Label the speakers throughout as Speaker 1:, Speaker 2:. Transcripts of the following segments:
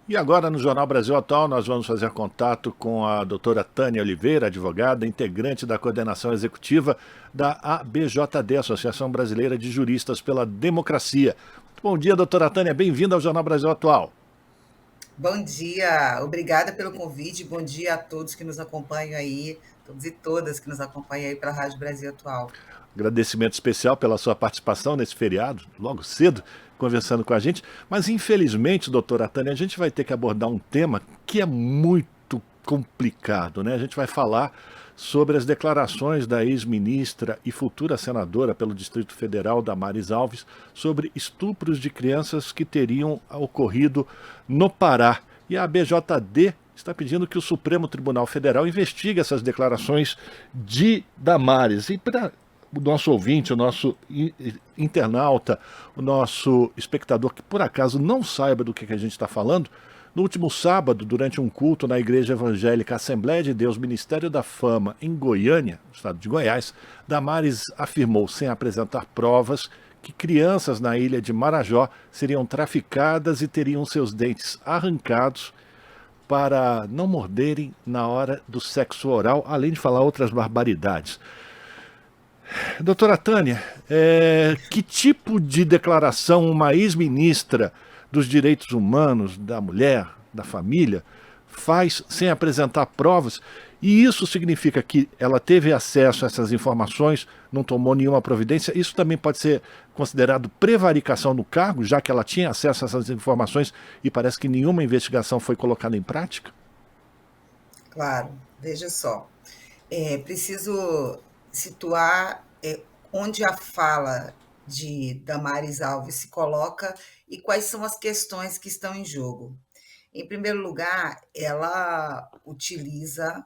Speaker 1: E agora, no Jornal Brasil Atual, nós vamos fazer contato com a doutora Tânia Oliveira, advogada, integrante da coordenação executiva da ABJD, Associação Brasileira de Juristas pela Democracia. Bom dia, doutora Tânia, bem-vinda ao Jornal Brasil Atual.
Speaker 2: Bom dia, obrigada pelo convite. Bom dia a todos que nos acompanham aí, todos e todas que nos acompanham aí pela Rádio Brasil Atual.
Speaker 1: Agradecimento especial pela sua participação nesse feriado, logo cedo, conversando com a gente. Mas, infelizmente, doutora Tânia, a gente vai ter que abordar um tema que é muito complicado, né? A gente vai falar sobre as declarações da ex-ministra e futura senadora pelo Distrito Federal, Damares Alves, sobre estupros de crianças que teriam ocorrido no Pará. E a BJD está pedindo que o Supremo Tribunal Federal investigue essas declarações de Damares. E para o nosso ouvinte, o nosso internauta, o nosso espectador que por acaso não saiba do que a gente está falando, no último sábado, durante um culto na Igreja Evangélica Assembleia de Deus Ministério da Fama, em Goiânia, no estado de Goiás, Damares afirmou, sem apresentar provas, que crianças na ilha de Marajó seriam traficadas e teriam seus dentes arrancados para não morderem na hora do sexo oral, além de falar outras barbaridades. Doutora Tânia, que tipo de declaração uma ex-ministra dos direitos humanos, da mulher, da família, faz sem apresentar provas? E isso significa que ela teve acesso a essas informações, não tomou nenhuma providência? Isso também pode ser considerado prevaricação no cargo, já que ela tinha acesso a essas informações e parece que nenhuma investigação foi colocada em prática?
Speaker 2: Claro, veja só, é preciso situar onde a fala de Damares Alves se coloca e quais são as questões que estão em jogo. Em primeiro lugar, ela utiliza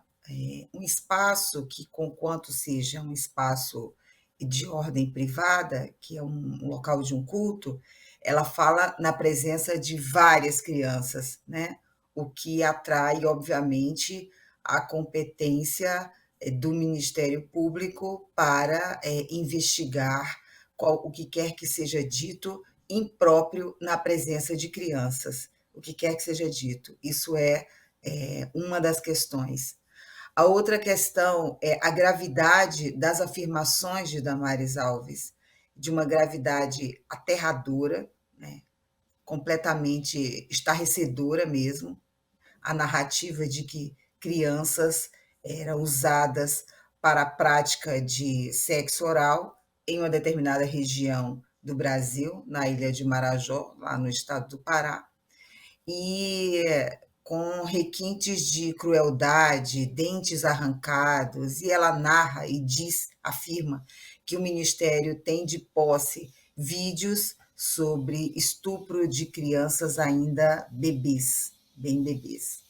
Speaker 2: um espaço que, conquanto seja um espaço de ordem privada, que é um local de um culto, ela fala na presença de várias crianças, né? O que atrai, obviamente, a competência do Ministério Público para investigar o que quer que seja dito impróprio na presença de crianças, o que quer que seja dito. Isso é uma das questões. A outra questão é a gravidade das afirmações de Damares Alves, de uma gravidade aterradora, né? Completamente estarrecedora mesmo, a narrativa de que crianças eram usadas para a prática de sexo oral em uma determinada região do Brasil, na ilha de Marajó, lá no estado do Pará, e com requintes de crueldade, dentes arrancados, e ela narra e diz, afirma, que o Ministério tem de posse vídeos sobre estupro de crianças ainda bebês, bem bebês.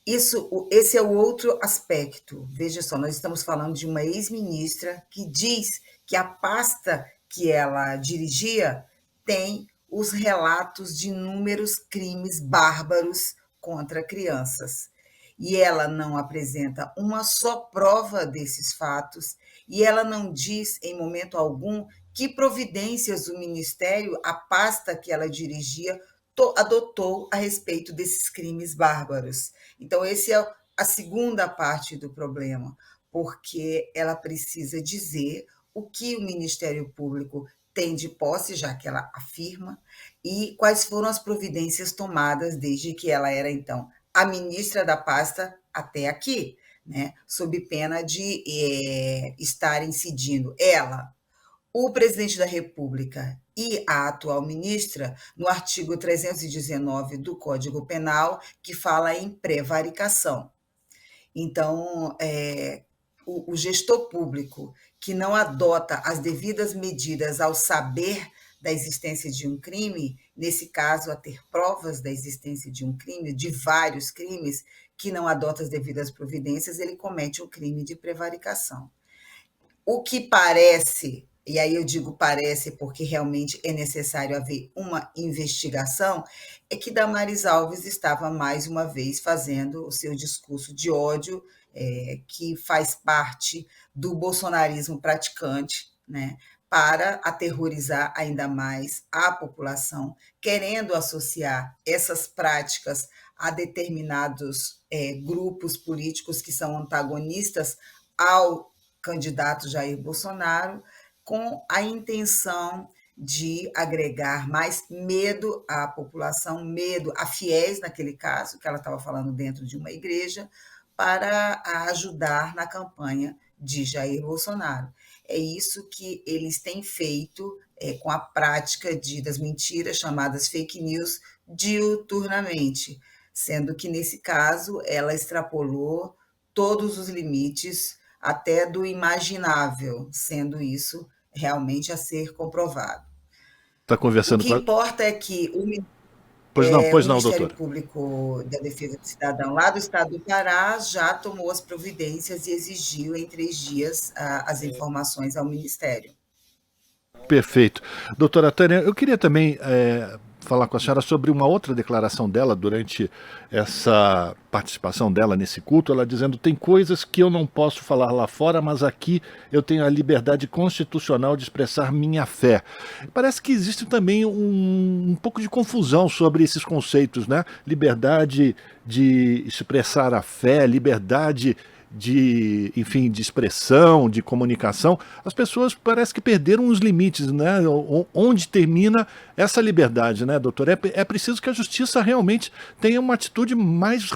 Speaker 2: Esse é o outro aspecto. Veja só, nós estamos falando de uma ex-ministra que diz que a pasta que ela dirigia tem os relatos de inúmeros crimes bárbaros contra crianças. E ela não apresenta uma só prova desses fatos, e ela não diz, em momento algum, que providências o Ministério, a pasta que ela dirigia, adotou a respeito desses crimes bárbaros. Então, esse é a segunda parte do problema, porque ela precisa dizer o que o Ministério Público tem de posse, já que ela afirma, e quais foram as providências tomadas desde que ela era, então, a ministra da pasta até aqui, né? Sob pena de estar incidindo ela, o presidente da República e a atual ministra, no artigo 319 do Código Penal, que fala em prevaricação. Então, o gestor público que não adota as devidas medidas ao saber da existência de um crime, nesse caso, a ter provas da existência de um crime, de vários crimes, que não adota as devidas providências, ele comete o crime de prevaricação. O que parece, e aí eu digo parece porque realmente é necessário haver uma investigação, é que Damares Alves estava mais uma vez fazendo o seu discurso de ódio, que faz parte do bolsonarismo praticante, né? para aterrorizar ainda mais a população, querendo associar essas práticas a determinados grupos políticos que são antagonistas ao candidato Jair Bolsonaro, com a intenção de agregar mais medo à população, medo a fiéis, naquele caso, que ela estava falando dentro de uma igreja, para ajudar na campanha de Jair Bolsonaro. É isso que eles têm feito com a prática das mentiras chamadas fake news diuturnamente, sendo que, nesse caso, ela extrapolou todos os limites, até do imaginável, sendo isso realmente a ser comprovado.
Speaker 1: Está
Speaker 2: O
Speaker 1: conversando
Speaker 2: que
Speaker 1: com a...
Speaker 2: importa é que o
Speaker 1: Pois não,
Speaker 2: Ministério
Speaker 1: doutora.
Speaker 2: Público da Defesa do Cidadão, lá do estado do Pará, já tomou as providências e exigiu em 3 dias as informações ao Ministério.
Speaker 1: Perfeito. Doutora Tânia, eu queria também falar com a senhora sobre uma outra declaração dela durante essa participação dela nesse culto, ela dizendo: tem coisas que eu não posso falar lá fora, mas aqui eu tenho a liberdade constitucional de expressar minha fé. Parece que existe também um pouco de confusão sobre esses conceitos, né? Liberdade de expressar a fé, liberdade de, enfim, de expressão, de comunicação. As pessoas parece que perderam os limites, né? Onde termina essa liberdade, né, doutor? É preciso que a justiça realmente tenha uma atitude mais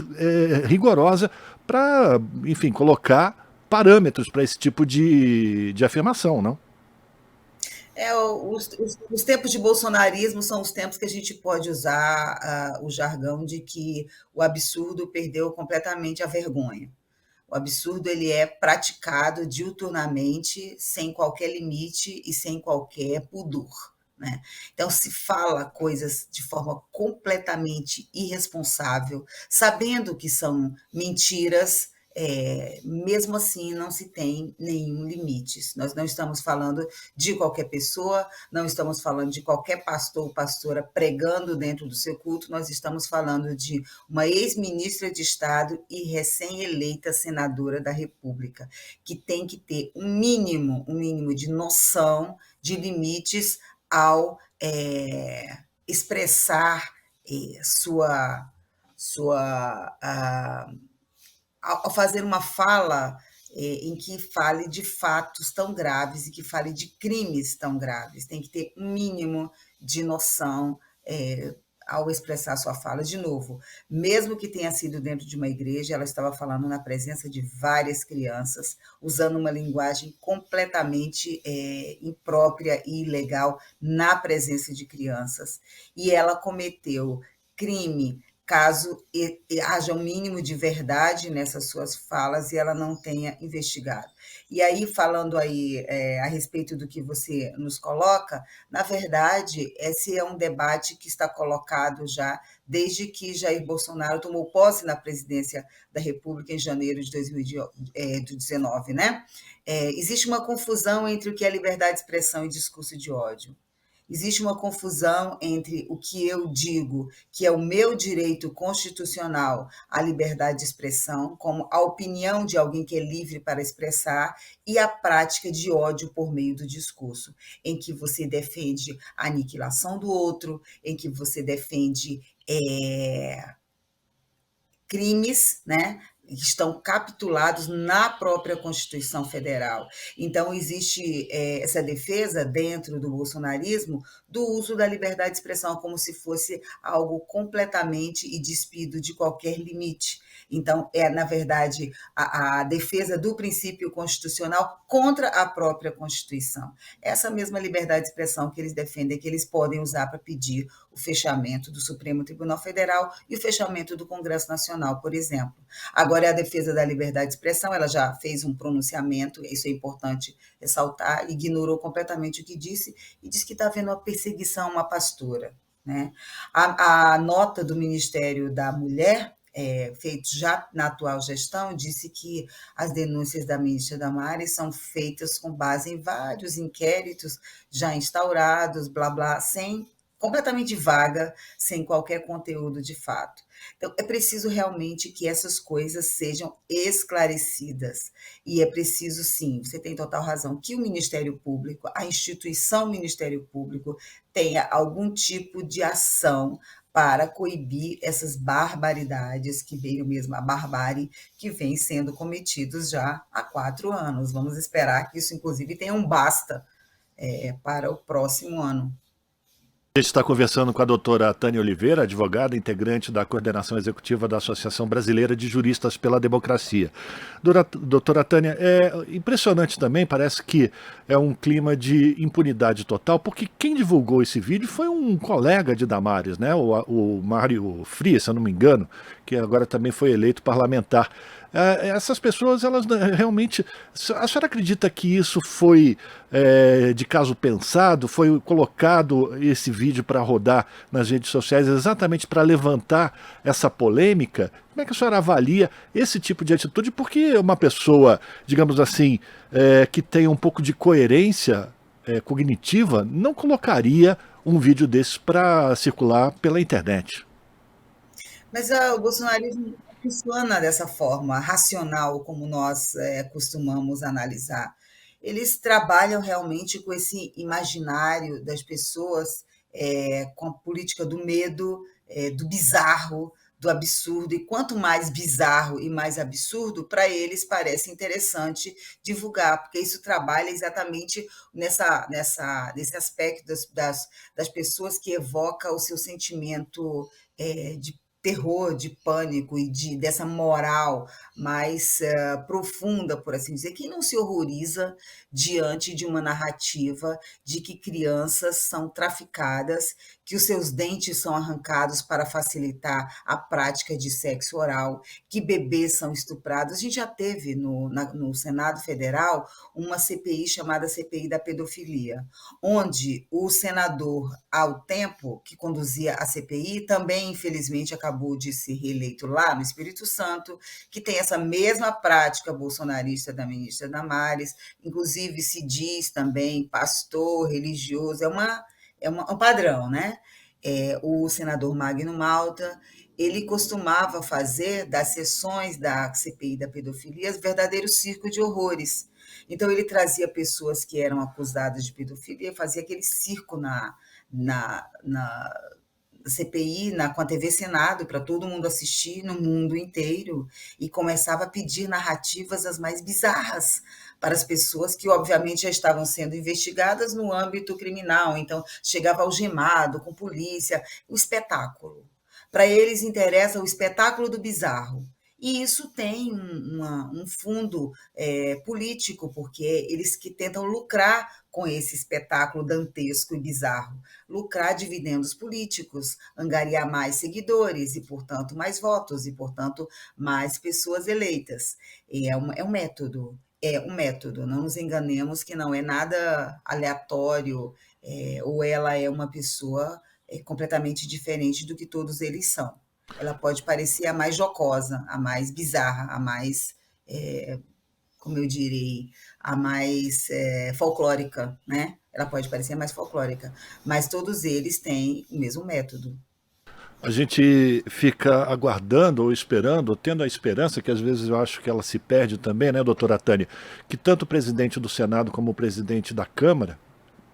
Speaker 1: rigorosa para, enfim, colocar parâmetros para esse tipo de afirmação, não?
Speaker 2: Os tempos de bolsonarismo são os tempos que a gente pode usar o jargão de que o absurdo perdeu completamente a vergonha. O absurdo ele é praticado diuturnamente, sem qualquer limite e sem qualquer pudor. Né? Então, se fala coisas de forma completamente irresponsável, sabendo que são mentiras, mesmo assim não se tem nenhum limite. Nós não estamos falando de qualquer pessoa, não estamos falando de qualquer pastor ou pastora pregando dentro do seu culto, nós estamos falando de uma ex-ministra de Estado e recém-eleita senadora da República, que tem que ter um mínimo de noção de limites ao expressar sua ao fazer uma fala em que fale de fatos tão graves e que fale de crimes tão graves. Tem que ter um mínimo de noção ao expressar sua fala. De novo, mesmo que tenha sido dentro de uma igreja, ela estava falando na presença de várias crianças, usando uma linguagem completamente imprópria e ilegal na presença de crianças. E ela cometeu crime caso haja um mínimo de verdade nessas suas falas e ela não tenha investigado. E aí, falando aí a respeito do que você nos coloca, na verdade, esse é um debate que está colocado já desde que Jair Bolsonaro tomou posse na presidência da República em janeiro de 2019, né? Existe uma confusão entre o que é liberdade de expressão e discurso de ódio. Existe uma confusão entre o que eu digo, que é o meu direito constitucional à liberdade de expressão, como a opinião de alguém que é livre para expressar, e a prática de ódio por meio do discurso, em que você defende a aniquilação do outro, em que você defende crimes, né, que estão capitulados na própria Constituição Federal. Então, existe essa defesa dentro do bolsonarismo do uso da liberdade de expressão como se fosse algo completamente e despido de qualquer limite. Então, na verdade, a defesa do princípio constitucional contra a própria Constituição. Essa mesma liberdade de expressão que eles defendem, que eles podem usar para pedir o fechamento do Supremo Tribunal Federal e o fechamento do Congresso Nacional, por exemplo. Agora, a defesa da liberdade de expressão, ela já fez um pronunciamento, isso é importante ressaltar, ignorou completamente o que disse e disse que está havendo uma perseguição a uma pastora. Né? A nota do Ministério da Mulher, feito já na atual gestão, disse que as denúncias da ministra Damares são feitas com base em vários inquéritos já instaurados, blá, blá, sem completamente vaga, sem qualquer conteúdo de fato. Então, é preciso realmente que essas coisas sejam esclarecidas. E é preciso, sim, você tem total razão, que o Ministério Público, a instituição Ministério Público, tenha algum tipo de ação para coibir essas barbaridades, que veio mesmo a barbárie, que vem sendo cometidos já há 4 anos. Vamos esperar que isso, inclusive, tenha um basta para o próximo ano.
Speaker 1: A gente está conversando com a doutora Tânia Oliveira, advogada, integrante da coordenação executiva da Associação Brasileira de Juristas pela Democracia. Doutora Tânia, é impressionante também, parece que é um clima de impunidade total, porque quem divulgou esse vídeo foi um colega de Damares, né? O Mário Frias, se eu não me engano, que agora também foi eleito parlamentar. Essas pessoas, elas realmente... A senhora acredita que isso foi de caso pensado, foi colocado esse vídeo para rodar nas redes sociais exatamente para levantar essa polêmica? Como é que a senhora avalia esse tipo de atitude? Porque uma pessoa, digamos assim, que tem um pouco de coerência cognitiva, não colocaria um vídeo desse para circular pela internet.
Speaker 2: Mas o bolsonarismo não funciona dessa forma racional como nós costumamos analisar. Eles trabalham realmente com esse imaginário das pessoas, com a política do medo, do bizarro, do absurdo. E quanto mais bizarro e mais absurdo, para eles parece interessante divulgar, porque isso trabalha exatamente nesse aspecto das pessoas que evoca o seu sentimento de terror, de pânico e dessa moral mais profunda, por assim dizer. Quem não se horroriza diante de uma narrativa de que crianças são traficadas, que os seus dentes são arrancados para facilitar a prática de sexo oral, que bebês são estuprados? A gente já teve no Senado Federal uma CPI chamada CPI da pedofilia, onde o senador, ao tempo que conduzia a CPI, também, infelizmente, acabou de ser reeleito lá no Espírito Santo, que tem essa mesma prática bolsonarista da ministra Damares, inclusive se diz também pastor, religioso, um padrão, né? O senador Magno Malta, ele costumava fazer das sessões da CPI da pedofilia verdadeiro circo de horrores. Então, ele trazia pessoas que eram acusadas de pedofilia, fazia aquele circo na CPI, com a TV Senado, para todo mundo assistir no mundo inteiro, e começava a pedir narrativas as mais bizarras para as pessoas que, obviamente, já estavam sendo investigadas no âmbito criminal. Então, chegava algemado, com polícia, o espetáculo. Para eles interessa o espetáculo do bizarro. E isso tem um fundo político, porque eles que tentam lucrar com esse espetáculo dantesco e bizarro, lucrar dividendos políticos, angariar mais seguidores e, portanto, mais votos e, portanto, mais pessoas eleitas. É um método, não nos enganemos que não é nada aleatório, ou ela é uma pessoa completamente diferente do que todos eles são. Ela pode parecer a mais jocosa, a mais bizarra, a mais, como eu direi, a mais folclórica, né? Ela pode parecer mais folclórica, mas todos eles têm o mesmo método.
Speaker 1: A gente fica aguardando ou esperando, ou tendo a esperança, que às vezes eu acho que ela se perde também, né, doutora Tânia, que tanto o presidente do Senado como o presidente da Câmara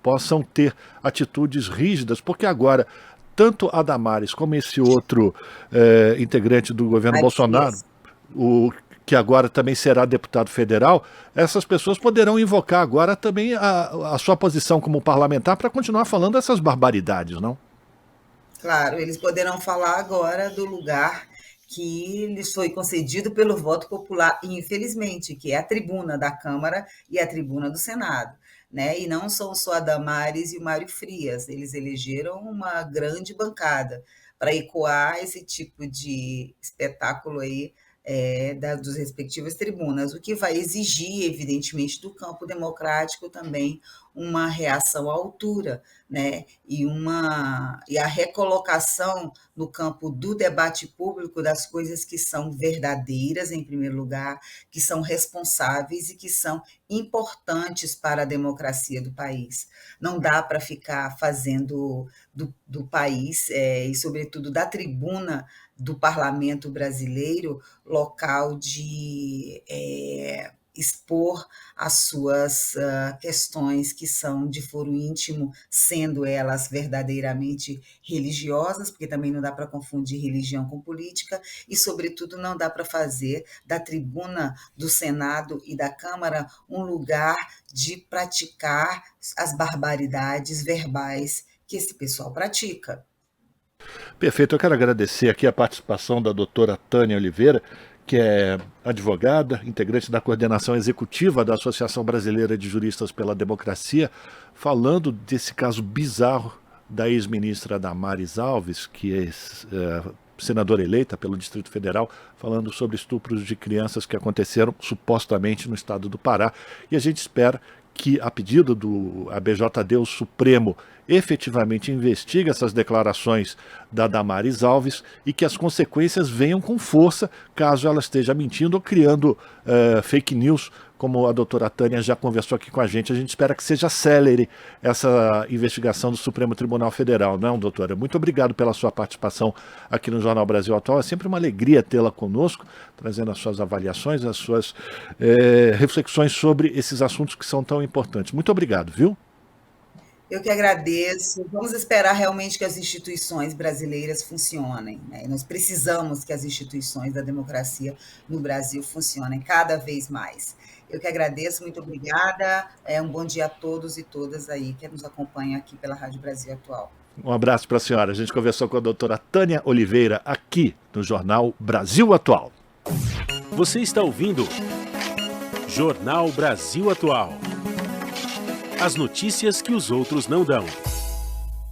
Speaker 1: possam ter atitudes rígidas, porque agora, tanto a Damares como esse outro integrante do governo
Speaker 2: Mário
Speaker 1: Bolsonaro,
Speaker 2: Frias.
Speaker 1: o que agora também será deputado federal, essas pessoas poderão invocar agora também a sua posição como parlamentar para continuar falando essas barbaridades, não?
Speaker 2: Claro, eles poderão falar agora do lugar que lhes foi concedido pelo voto popular, infelizmente, que é a tribuna da Câmara e a tribuna do Senado. Né? E não são só a Damares e o Mário Frias, eles elegeram uma grande bancada para ecoar esse tipo de espetáculo aí dos respectivas tribunas, o que vai exigir, evidentemente, do campo democrático também uma reação à altura, né? E a recolocação no campo do debate público das coisas que são verdadeiras, em primeiro lugar, que são responsáveis e que são importantes para a democracia do país. Não dá para ficar fazendo do país, e sobretudo da tribuna do parlamento brasileiro, local de expor as suas questões que são de foro íntimo, sendo elas verdadeiramente religiosas, porque também não dá para confundir religião com política, e, sobretudo, não dá para fazer da tribuna do Senado e da Câmara um lugar de praticar as barbaridades verbais que esse pessoal pratica.
Speaker 1: Perfeito, eu quero agradecer aqui a participação da doutora Tânia Oliveira, que é advogada, integrante da coordenação executiva da Associação Brasileira de Juristas pela Democracia, falando desse caso bizarro da ex-ministra Damares Alves, que é senadora eleita pelo Distrito Federal, falando sobre estupros de crianças que aconteceram supostamente no estado do Pará. E a gente espera que, a pedido do ABJD, o Supremo efetivamente investigue essas declarações da Damares Alves e que as consequências venham com força caso ela esteja mentindo ou criando fake news, como a doutora Tânia já conversou aqui com a gente. A gente espera que seja célere essa investigação do Supremo Tribunal Federal, não, doutora? Muito obrigado pela sua participação aqui no Jornal Brasil Atual. É sempre uma alegria tê-la conosco, trazendo as suas avaliações, as suas reflexões sobre esses assuntos que são tão importantes. Muito obrigado, viu?
Speaker 2: Eu que agradeço. Vamos esperar realmente que as instituições brasileiras funcionem, né? Nós precisamos que as instituições da democracia no Brasil funcionem cada vez mais. Eu que agradeço, muito obrigada. Um bom dia a todos e todas aí que nos acompanham aqui pela Rádio Brasil Atual.
Speaker 1: Um abraço para a senhora. A gente conversou com a doutora Tânia Oliveira aqui no Jornal Brasil Atual.
Speaker 3: Você está ouvindo Jornal Brasil Atual. As notícias que os outros não dão.